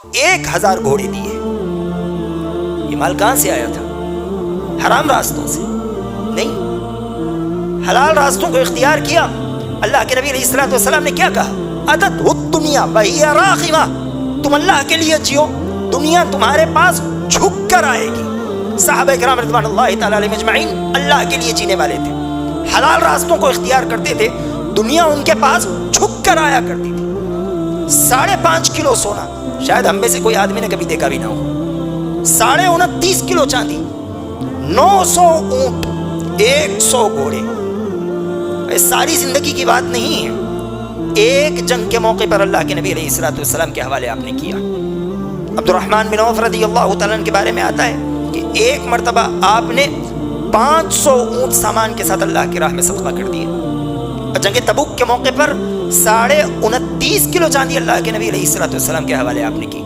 1000 گھوڑے دیے. یہ مال کہاں سے آیا تھا؟ حرام راستوں سے نہیں، حلال راستوں کو اختیار کیا. اللہ کے نبی علیہ الصلوۃ والسلام نے کیا کہا؟ عدت الدنیا وہی راغمہ، تم اللہ کے لیے جیو، دنیا تمہارے پاس جھک کر آئے گی. صحابہ کرام رضوان اللہ تعالی علیہم اجمعین اللہ کے لیے جینے والے تھے، حلال راستوں کو اختیار کرتے تھے، دنیا ان کے پاس جھک کر آیا کرتی تھی. 5.5 کلو سونا، شاید ہم میں سے کوئی آدمی نے کبھی دیکھا بھی نہ ہو. 29.5 کلو چاندی، 900 اونٹ، 100 گھوڑے. ساری زندگی کی بات نہیں ہے، ایک جنگ کے موقع پر اللہ کے نبی علیہ الصلوۃ والسلام کے حوالے آپ نے کیا. عبد الرحمن بن عوف رضی اللہ تعالیٰ عنہ کے بارے میں آتا ہے کہ ایک مرتبہ آپ نے 500 اونٹ سامان کے ساتھ اللہ کی راہ میں صدقہ کر دیے. جنگ تبوک کے موقع پر 29.5 کلو چاندی اللہ کے نبی علیہ الصلوۃ والسلام کے حوالے آپ نے کی.